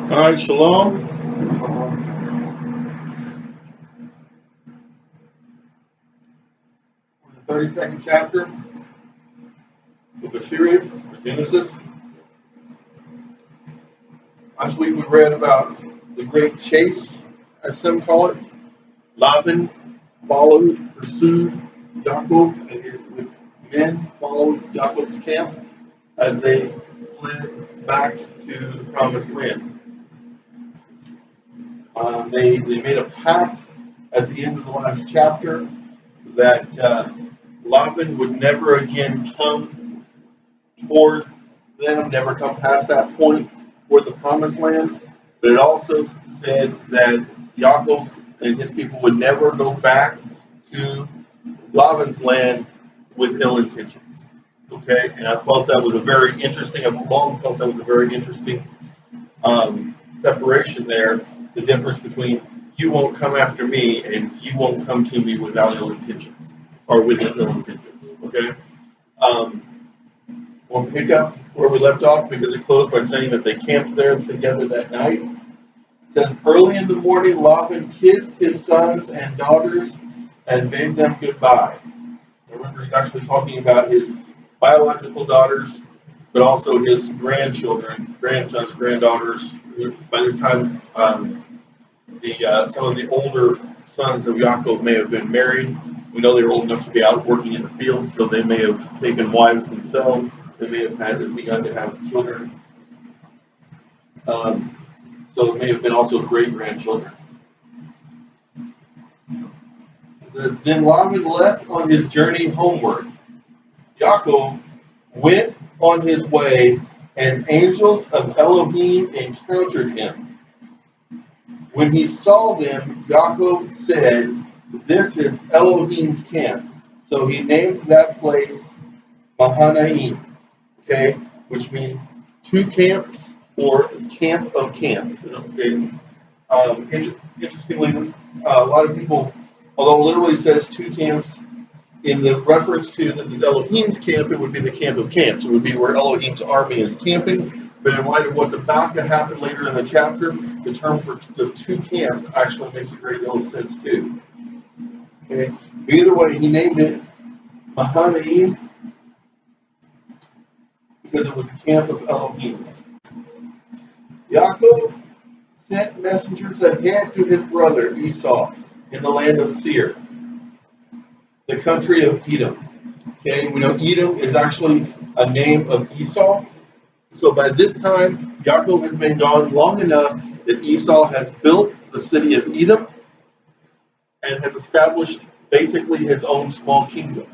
All right, shalom. 32nd chapter of the series, Genesis. Last week we read about the great chase, as some call it. Laban pursued Yaakov, and with men followed Yaakov's camp as they fled back to the promised land. They made a pact at the end of the last chapter that Laban would never again come toward them, never come past that point toward the promised land. But it also said that Yaakov and his people would never go back to Laban's land with ill intentions. Okay, and I thought that was a very interesting. I've long felt that was a very interesting separation there. The difference between you won't come after me and you won't come to me without ill intentions or with ill intentions. Okay. We'll pick up where we left off because it closed by saying that they camped there together that night. It says, early in the morning, Laban kissed his sons and daughters and bade them goodbye. Remember, he's actually talking about his biological daughters, but also his grandchildren, grandsons, granddaughters. By this time, some of the older sons of Yaakov may have been married. We know they were old enough to be out working in the fields, so they may have taken wives themselves. They may have begun to have children. So it may have been also great-grandchildren. It says, then Laban left on his journey homeward. Yaakov went on his way, and angels of Elohim encountered him. When he saw them, Yaakov said, this is Elohim's camp. So he named that place Mahanaim, okay, which means two camps or camp of camps. Okay. Interestingly, a lot of people, although it literally says two camps, in the reference to this is Elohim's camp, it would be the camp of camps. It would be where Elohim's army is camping. But in light of what's about to happen later in the chapter, the term for the two camps actually makes a great deal of sense too. Okay. But either way, he named it Mahanaim because it was the camp of Elohim. Yaakov sent messengers ahead to his brother Esau in the land of Seir, the country of Edom. Okay, we know Edom is actually a name of Esau. So by this time, Yaakov has been gone long enough that Esau has built the city of Edom and has established basically his own small kingdom.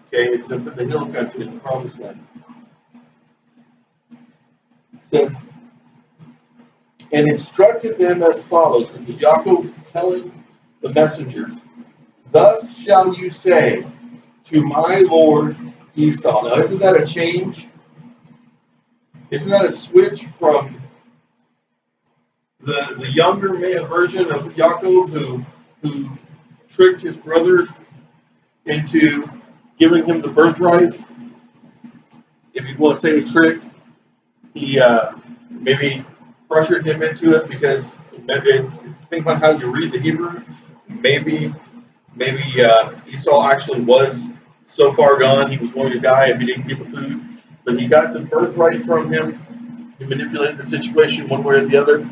Okay, it's in the hill country in the promised land. It says, and instructed them as follows. This is Yaakov telling the messengers, thus shall you say to my lord Esau. Now, isn't that a change? Isn't that a switch from the younger man version of Yaakov who tricked his brother into giving him the birthright? If you want to say trick, he maybe pressured him into it because think about how you read the Hebrew. Maybe Esau actually was so far gone he was going to die if he didn't get the food. But he got the birthright from him. He manipulated the situation one way or the other.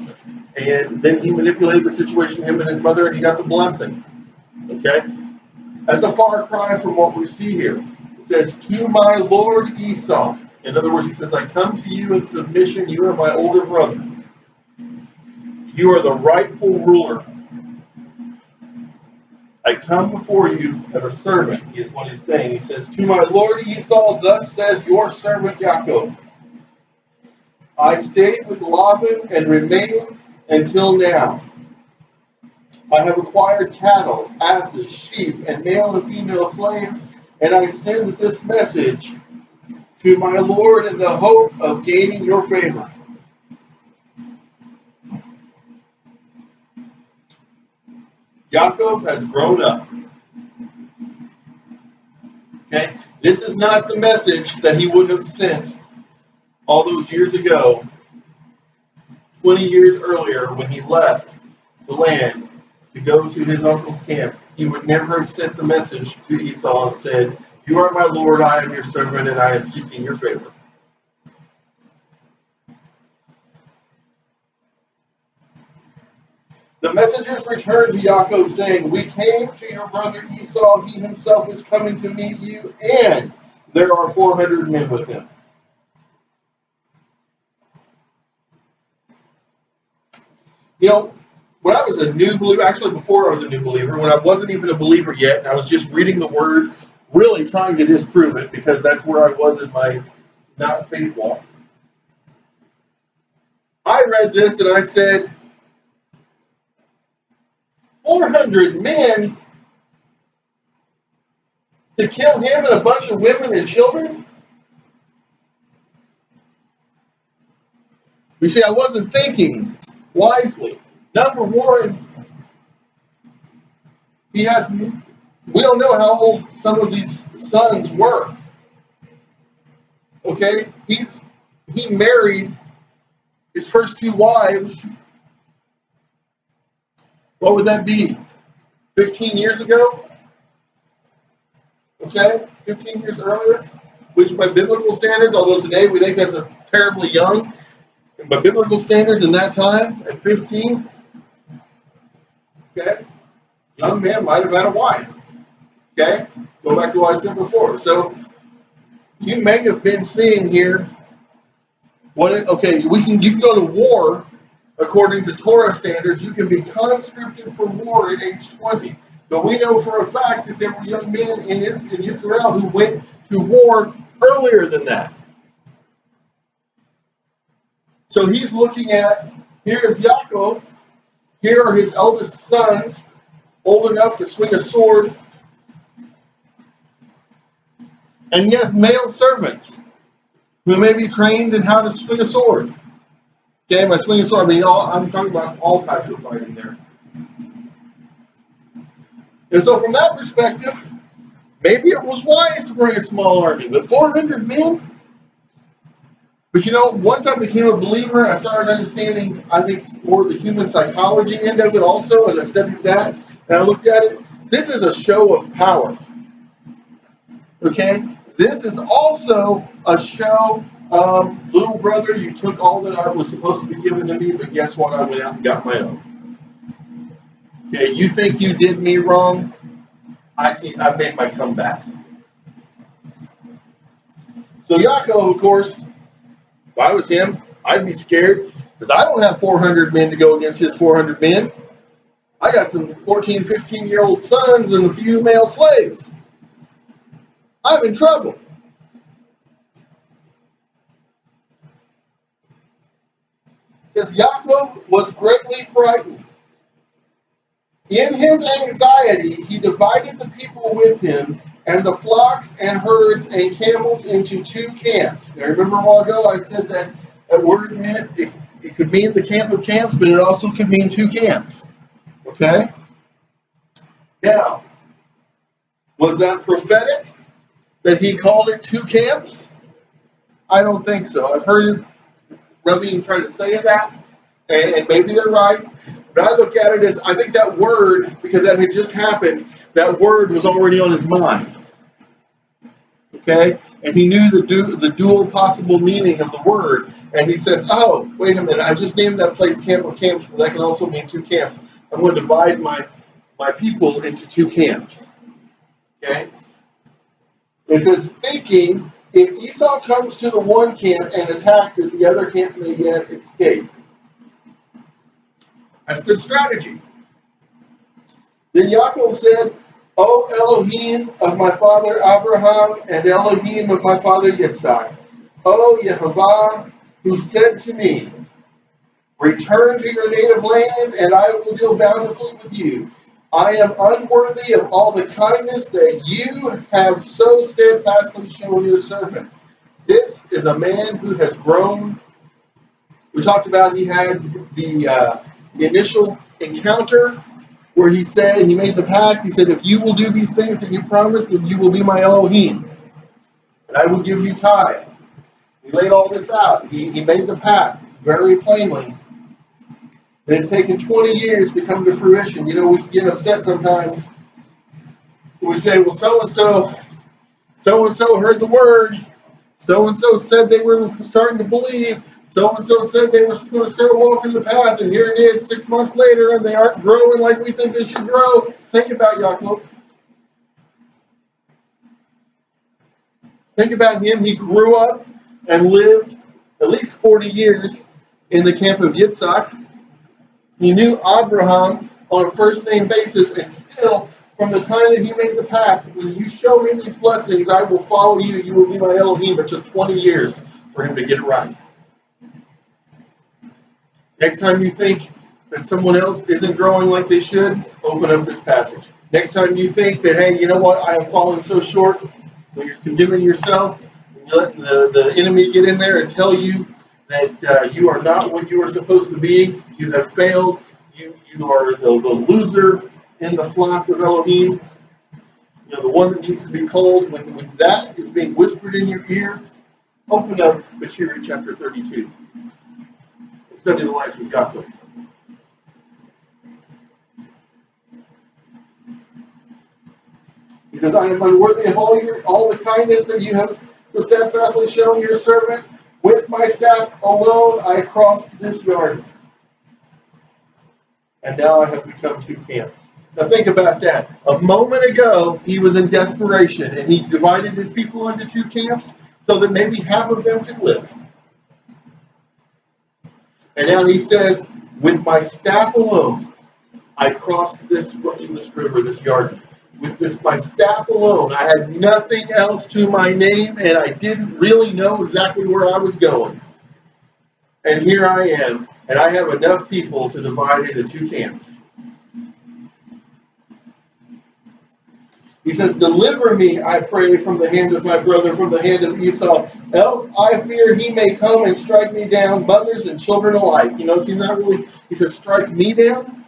And then he manipulated the situation, him and his mother, and he got the blessing. Okay? That's a far cry from what we see here. It says, to my lord Esau. In other words, he says, I come to you in submission. You are my older brother. You are the rightful ruler. I come before you as a servant, is what he's saying. He says, to my lord Esau, thus says your servant Yaakov. I stayed with Laban and remain until now. I have acquired cattle, asses, sheep, and male and female slaves, and I send this message to my lord in the hope of gaining your favor. Yaakov has grown up. Okay? This is not the message that he would have sent all those years ago 20 years earlier when he left the land to go to his uncle's camp, he would never have sent the message to Esau and said, "You are my Lord, I am your servant, and I am seeking your favor." The messengers returned to Yaakov, saying, "We came to your brother Esau. He himself is coming to meet you, and there are 400 men with him." You know, when I was a new believer, actually before I was a new believer, when I wasn't even a believer yet, and I was just reading the word, really trying to disprove it, because that's where I was in my not faith walk. I read this and I said, 400 men to kill him and a bunch of women and children? You see, I wasn't thinking wisely. Number one, we don't know how old some of these sons were. Okay? He married his first two wives. What would that be? 15 years ago? Okay? 15 years earlier? Which by biblical standards, although today we think that's a terribly young, by biblical standards in that time, at 15, okay, young man might have had a wife. Okay? Go back to what I said before. So you may have been seeing here you can go to war according to Torah standards. You can be conscripted for war at age 20. But we know for a fact that there were young men in Israel who went to war earlier than that. So he's looking at, here is Yaakov, here are his eldest sons, old enough to swing a sword, and he has male servants who may be trained in how to swing a sword. Okay, by swing a sword, I mean, I'm talking about all types of fighting there. And so from that perspective, maybe it was wise to bring a small army, but 400 men? But you know, once I became a believer, I started understanding, I think, more the human psychology end of it also, as I studied that, and I looked at it. This is a show of power. Okay? This is also a show of, little brother, you took all that I was supposed to be given to me, but guess what? I went out and got my own. Okay, you think you did me wrong? I made my comeback. So Yaakov, of course, if I was him, I'd be scared, because I don't have 400 men to go against his 400 men. I got some 14, 15-year-old sons and a few male slaves. I'm in trouble. It says Yaakov was greatly frightened. In his anxiety, he divided the people with him and the flocks and herds and camels into two camps. Now, remember a while ago I said that word meant it could mean the camp of camps, but it also could mean two camps. Okay? Now, was that prophetic that he called it two camps? I don't think so. I've heard Rabbi try to say that, and maybe they're right. But I look at it as, I think that word, because that had just happened, that word was already on his mind. Okay? And he knew the dual possible meaning of the word. And he says, oh, wait a minute, I just named that place Camp of Camps, but that can also mean two camps. I'm going to divide my people into two camps. Okay? It says, thinking, if Esau comes to the one camp and attacks it, the other camp may yet escape. That's good strategy. Then Yaakov said, O Elohim of my father Abraham and Elohim of my father Yitzhak, O Yehovah, who said to me, return to your native land, and I will deal bountifully with you. I am unworthy of all the kindness that you have so steadfastly shown your servant. This is a man who has grown. We talked about he had the initial encounter where he made the pact. He said, if you will do these things that you promised, then you will be my Elohim, and I will give you tithe. He laid all this out. He made the pact very plainly. And it's taken 20 years to come to fruition. You know, we get upset sometimes. We say, well, so-and-so heard the word. So-and-so said they were starting to believe. So-and-so said they were going to start walking the path. And here it is 6 months later, and they aren't growing like we think they should grow. Think about Yaakov. Think about him. He grew up and lived at least 40 years in the camp of Yitzhak. He knew Abraham on a first-name basis, and still, from the time that he made the pact, when you show me these blessings, I will follow you. You will be my Elohim. It took 20 years for him to get it right. Next time you think that someone else isn't growing like they should, open up this passage. Next time you think that, hey, you know what, I have fallen so short, when you're condemning yourself, and you're letting the enemy get in there and tell you that you are not what you are supposed to be, you have failed, you are the loser in the flock of Elohim, you know, the one that needs to be called, when that is being whispered in your ear, open up Bashiri chapter 32. Study the life of Yaakov. He says, I am unworthy of all the kindness that you have so steadfastly shown your servant. With my staff alone I crossed this Jordan. And now I have become two camps. Now think about that. A moment ago, he was in desperation, and he divided his people into two camps so that maybe half of them could live. And now he says, with my staff alone, I crossed this river, this Jordan. With my staff alone, I had nothing else to my name, and I didn't really know exactly where I was going. And here I am, and I have enough people to divide into two camps. He says, deliver me, I pray, from the hand of my brother, from the hand of Esau, else I fear he may come and strike me down, mothers and children alike. You notice he says, strike me down?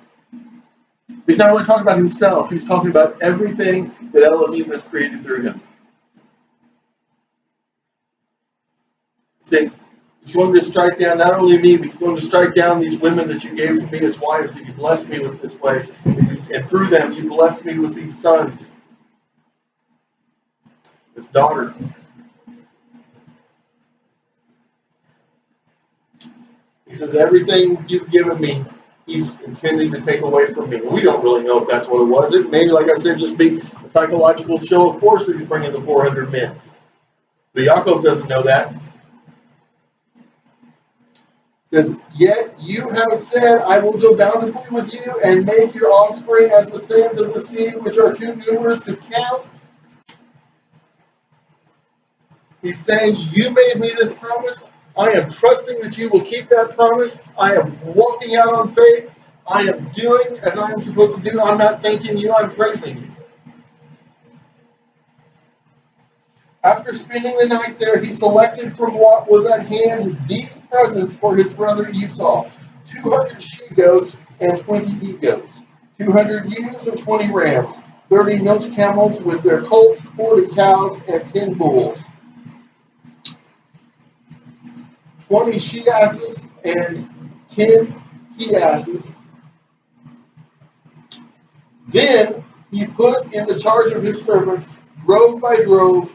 He's not really talking about himself. He's talking about everything that Elohim has created through him. Saying, he's going to strike down not only me, but he's going to strike down these women that you gave to me as wives, that you blessed me with this way. And through them, you blessed me with these sons. This daughter. He says, everything you've given me, he's intending to take away from me. And we don't really know if that's what it was. It may, like I said, just be a psychological show of force that he's bringing the 400 men. But Yaakov doesn't know that. It says, yet you have said, I will deal bountifully with you and make your offspring as the sands of the sea, which are too numerous to count. He's saying, you made me this promise. I am trusting that you will keep that promise. I am walking out on faith. I am doing as I am supposed to do. I'm not thanking you, I'm praising you. After spending the night there, he selected from what was at hand these presents for his brother Esau: 200 she-goats and 20 he-goats, 200 ewes and 20 rams, 30 milch camels with their colts, 40 cows, and 10 bulls, 20 she-asses and 10 he-asses. Then he put in the charge of his servants, drove by drove,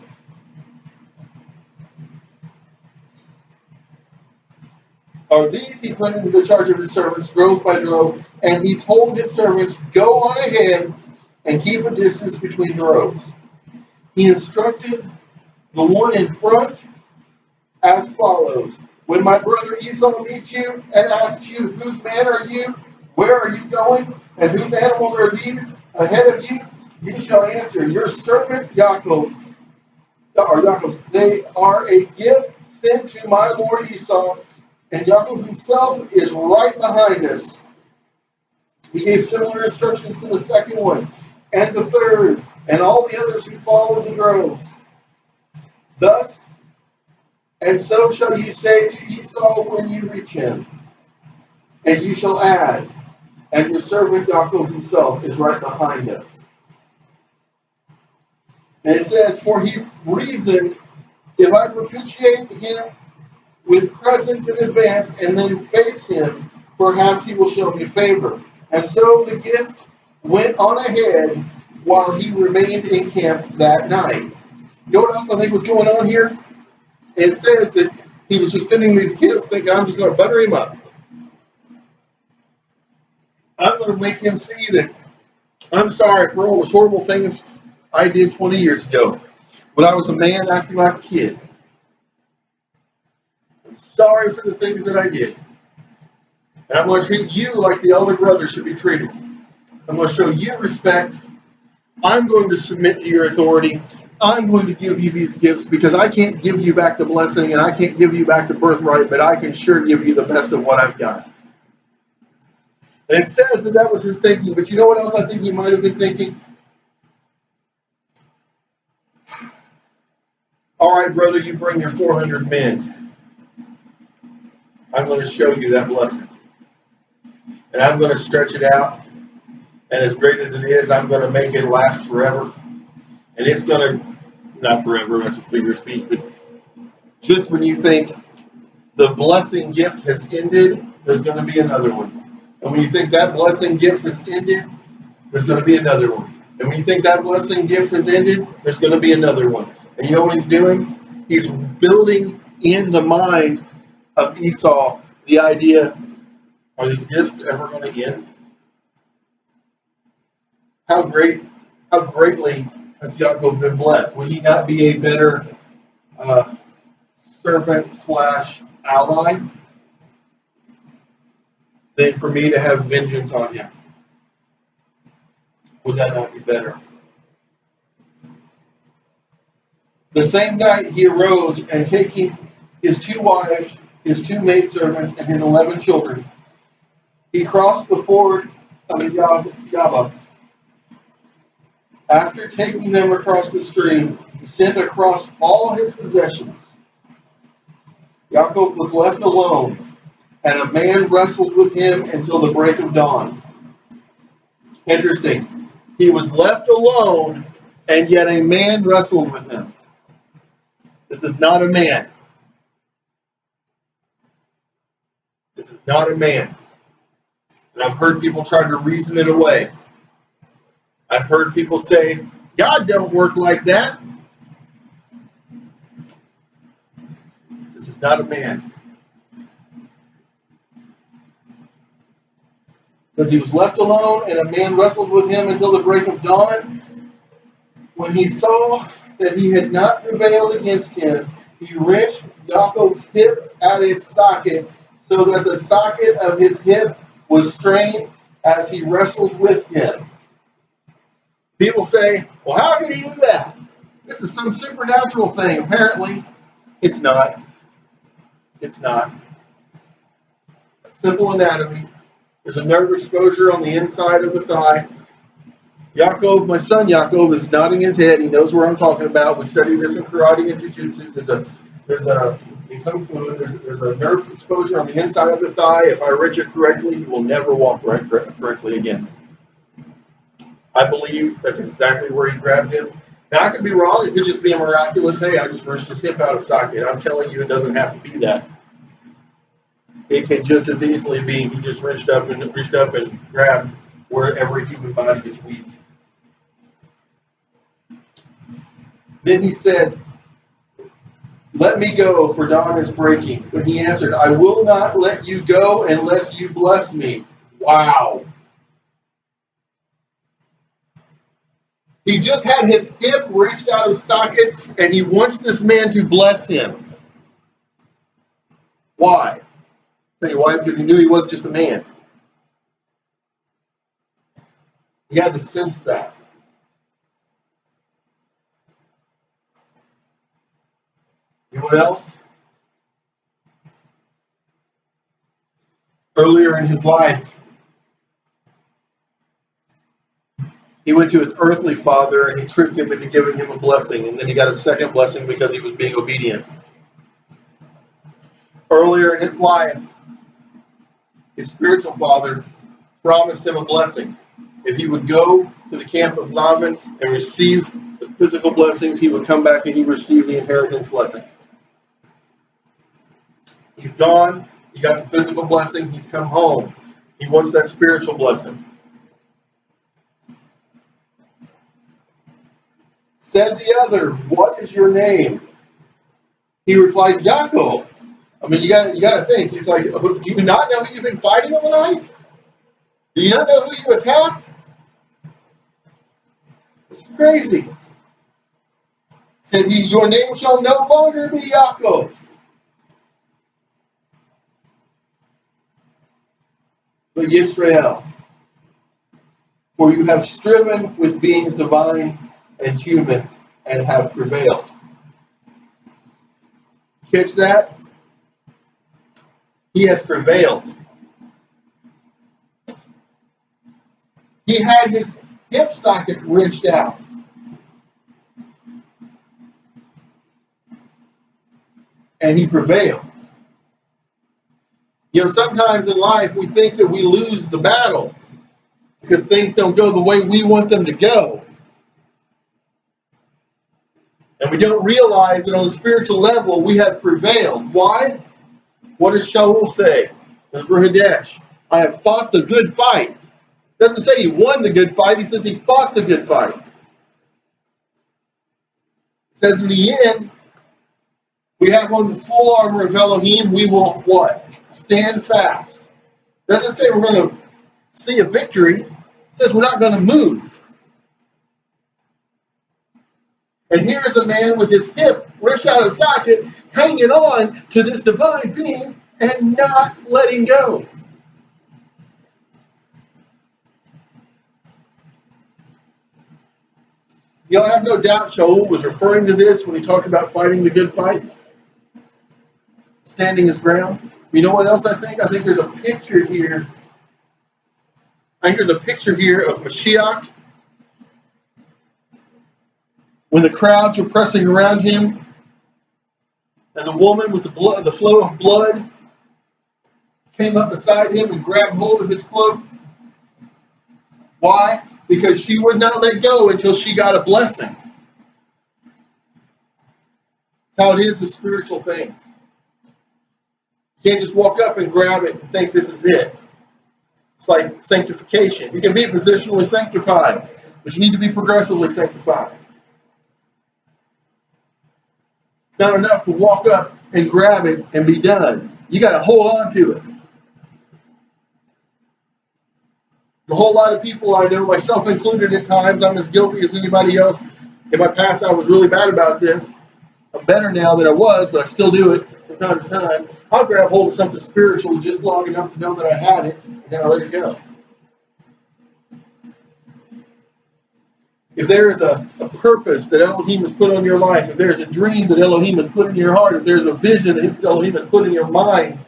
these he put into the charge of his servants, drove by drove, and he told his servants, go on ahead and keep a distance between droves. He instructed the one in front as follows: when my brother Esau meets you and asks you, whose man are you? Where are you going? And whose animals are these ahead of you? You shall answer, your servant Yaakov, or Yaakov's, they are a gift sent to my lord Esau, and Yaakov himself is right behind us. He gave similar instructions to the second one, and the third, and all the others who followed the droves. Thus, and so shall you say to Esau when you reach him, and you shall add, and your servant Yaakov himself is right behind us. And it says, for he reasoned, if I propitiate him with presents in advance and then face him, perhaps he will show me favor. And so the gift went on ahead while he remained in camp that night. You know what else I think was going on here? It says that he was just sending these gifts thinking, I'm just going to butter him up. I'm going to make him see that I'm sorry for all those horrible things I did 20 years ago. But I was a man acting like a kid. I'm sorry for the things that I did. And I'm going to treat you like the elder brother should be treated. I'm going to show you respect. I'm going to submit to your authority. I'm going to give you these gifts because I can't give you back the blessing and I can't give you back the birthright, but I can sure give you the best of what I've got. And it says that that was his thinking, but you know what else I think he might have been thinking? All right, brother, you bring your 400 men. I'm going to show you that blessing. And I'm going to stretch it out. And as great as it is, I'm going to make it last forever. And it's going to, not forever, that's a figure of speech, but just when you think the blessing gift has ended, there's going to be another one. And when you think that blessing gift has ended, there's going to be another one. And when you think that blessing gift has ended, there's going to be another one. And you know what he's doing? He's building in the mind of Esau the idea, are these gifts ever going to end? How greatly has Yaakov been blessed? Would he not be a better servant / ally than for me to have vengeance on him? Would that not be better? The same night he arose, and taking his 2 wives, his 2 maidservants, and his 11 children, he crossed the ford of the Yabok. After taking them across the stream, he sent across all his possessions. Yaakov was left alone, and a man wrestled with him until the break of dawn. Interesting. He was left alone, and yet a man wrestled with him. This is not a man. This is not a man. And I've heard people try to reason it away. I've heard people say, God don't work like that. This is not a man. Because he was left alone, and a man wrestled with him until the break of dawn. When he saw that he had not prevailed against him, he wrenched Yaakov's hip at its socket, so that the socket of his hip was strained as he wrestled with him. People say, well, how did he do that? This is some supernatural thing. Apparently, it's not. It's not. Simple anatomy. There's a nerve exposure on the inside of the thigh. Yaakov, my son Yaakov, is nodding his head. He knows where I'm talking about. We study this in karate and jiu-jitsu. There's a nerve exposure on the inside of the thigh. If I wrench it correctly, you will never walk correctly again. I believe that's exactly where he grabbed him. Now, I could be wrong. It could just be a miraculous, hey, I just wrenched his hip out of socket. I'm telling you, it doesn't have to be that. It can just as easily be he just reached up and grabbed where every human body is weak. Then he said, let me go, for dawn is breaking. But he answered, I will not let you go unless you bless me. Wow. He just had his hip wrenched out of socket, and he wants this man to bless him. Why? Tell you why? Because he knew he wasn't just a man. He had to sense that. You know what else? Earlier in his life, he went to his earthly father and he tricked him into giving him a blessing, and then he got a second blessing because he was being obedient. Earlier in his life, his spiritual father promised him a blessing. If he would go to the camp of Laban and receive the physical blessings, he would come back and he would receive the inheritance blessing. He's gone. He got the physical blessing. He's come home. He wants that spiritual blessing. Said the other, "What is your name?" He replied, "Yaakov." I mean, you got to think. He's like, "Do you not know who you've been fighting all night? Do you not know who you attacked?" It's crazy. Said he, "Your name shall no longer be Yaakov, but Yisrael. For you have striven with beings divine and human and have prevailed." Catch that? He has prevailed. He had his hip socket wrenched out. And he prevailed. You know, sometimes in life we think that we lose the battle because things don't go the way we want them to go. And we don't realize that on the spiritual level we have prevailed. Why? What does Shaul say? Hadesh, "I have fought the good fight." Doesn't say he won the good fight, he says he fought the good fight. It says in the end, we have on the full armor of Elohim, we will what? Stand fast. Doesn't say we're going to see a victory. It says we're not going to move. And here is a man with his hip wrenched out of socket, hanging on to this divine being and not letting go. You know, I have no doubt Shaul was referring to this when he talked about fighting the good fight, standing his ground. You know what else I think? I think there's a picture here. I think there's a picture here of Mashiach when the crowds were pressing around him, and the woman with the flow of blood came up beside him and grabbed hold of his cloak. Why? Because she would not let go until she got a blessing. That's how it is with spiritual things. You can't just walk up and grab it and think this is it. It's like sanctification. You can be positionally sanctified, but you need to be progressively sanctified. It's not enough to walk up and grab it and be done. You got to hold on to it. A whole lot of people I know, myself included at times, I'm as guilty as anybody else. In my past, I was really bad about this. I'm better now than I was, but I still do it from time to time. I'll grab hold of something spiritual just long enough to know that I had it, and then I'll let it go. If there is a purpose that Elohim has put on your life, if there's a dream that Elohim has put in your heart, if there's a vision that Elohim has put in your mind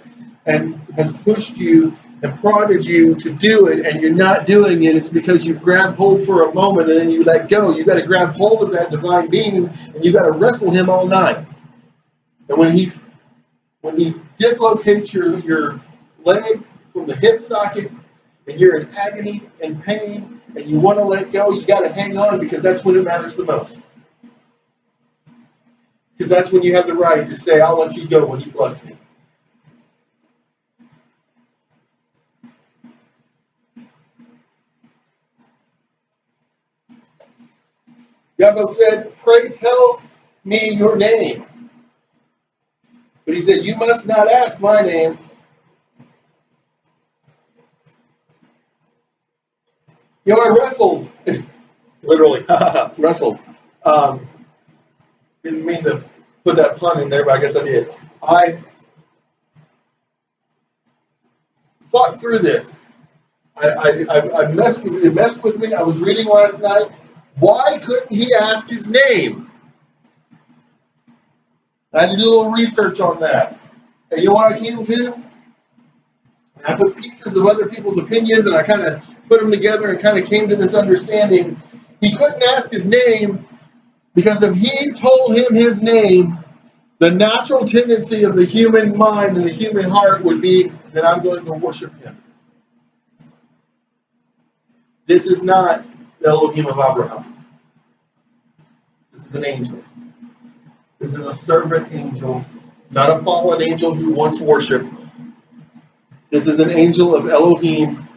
and has pushed you and prodded you to do it, and you're not doing it, it's because you've grabbed hold for a moment and then you let go. You got to grab hold of that divine being, and you got to wrestle him all night. And when he dislocates your leg from the hip socket, and you're in agony and pain, and you want to let go, you got to hang on, because that's when it matters the most. Because that's when you have the right to say, "I'll let you go when you bless me." Yaakov said, "Pray tell me your name." But he said, "You must not ask my name." You know, I wrestled, literally, wrestled. Didn't mean to put that pun in there, but I guess I did. I fought through this. I it messed with me. I was reading last night. Why couldn't he ask his name? I had to do a little research on that. And you know what I came to? I took pieces of other people's opinions and I kind of put them together and kind of came to this understanding. He couldn't ask his name because if he told him his name, the natural tendency of the human mind and the human heart would be that I'm going to worship him. This is not the Elohim of Abraham. This is an angel. This is a servant angel, not a fallen angel who wants worship. This is an angel of Elohim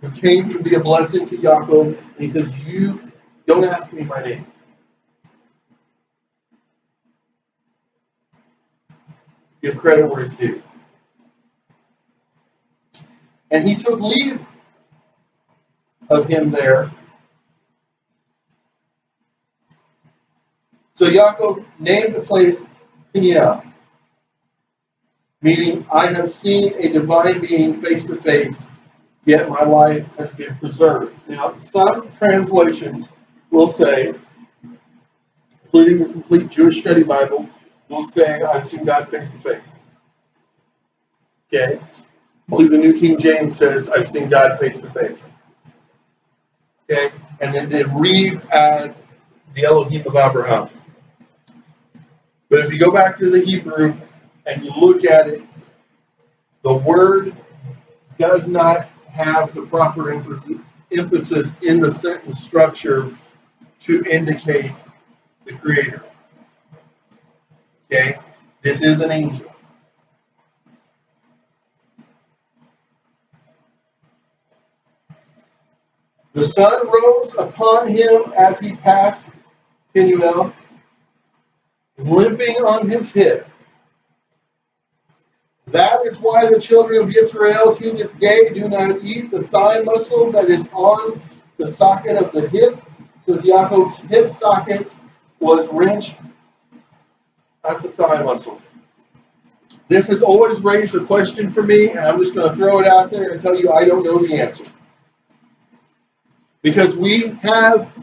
who came to be a blessing to Yaakov. And he says, you don't ask me my name. Give credit where it's due. And he took leave of him there. So Yaakov named the place Peniel, meaning I have seen a divine being face to face, yet my life has been preserved. Now, some translations will say, including the complete Jewish study Bible, will say, I've seen God face to face. Okay? I believe the New King James says, I've seen God face to face. Okay? And then it reads as the Elohim of Abraham. But if you go back to the Hebrew and you look at it, the word does not have the proper emphasis in the sentence structure to indicate the Creator. Okay? This is an angel. The sun rose upon him as he passed Peniel, limping on his hip. That is why the children of Israel to this day do not eat the thigh muscle that is on the socket of the hip, since Yaakov's hip socket was wrenched at the thigh muscle. This has always raised a question for me, and I'm just going to throw it out there and tell you I don't know the answer. Because we have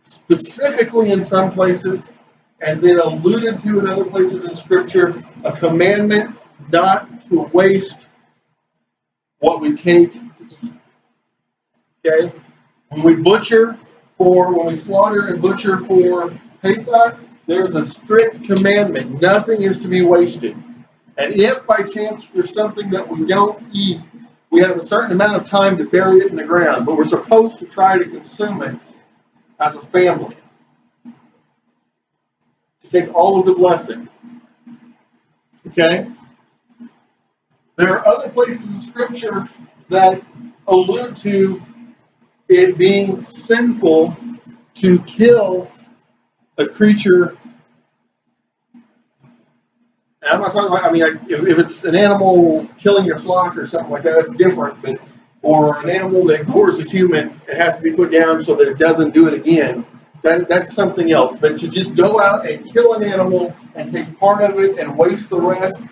specifically in some places, and then alluded to in other places in Scripture, a commandment not to waste what we take to eat. Okay? When we slaughter and butcher for Pesach, there's a strict commandment. Nothing is to be wasted. And if by chance there's something that we don't eat, we have a certain amount of time to bury it in the ground, but we're supposed to try to consume it as a family. To take all of the blessing. Okay? There are other places in Scripture that allude to it being sinful to kill a creature. And I'm not talking about, if it's an animal killing your flock or something like that, that's different. But, or an animal that gores a human, it has to be put down so that it doesn't do it again. That's something else. But to just go out and kill an animal and take part of it and waste the rest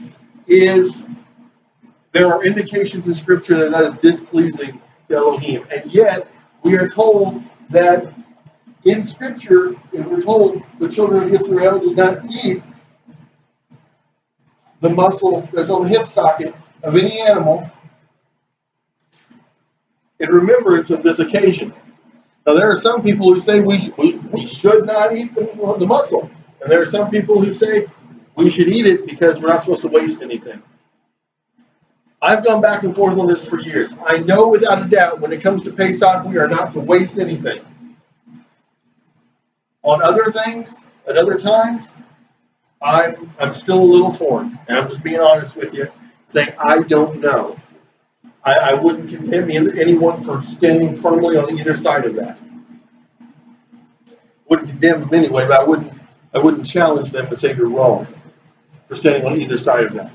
there are indications in Scripture that is displeasing to Elohim. And yet, we are told that in Scripture, we're told the children of Israel did not eat the muscle that's on the hip socket of any animal in remembrance of this occasion. Now, there are some people who say we should not eat the muscle. And there are some people who say we should eat it because we're not supposed to waste anything. I've gone back and forth on this for years. I know without a doubt when it comes to Pesach, we are not to waste anything. On other things, at other times, I'm still a little torn. And I'm just being honest with you, saying I don't know. I wouldn't condemn anyone for standing firmly on either side of that. Wouldn't condemn them anyway, but I wouldn't challenge them to say you're wrong for standing on either side of that.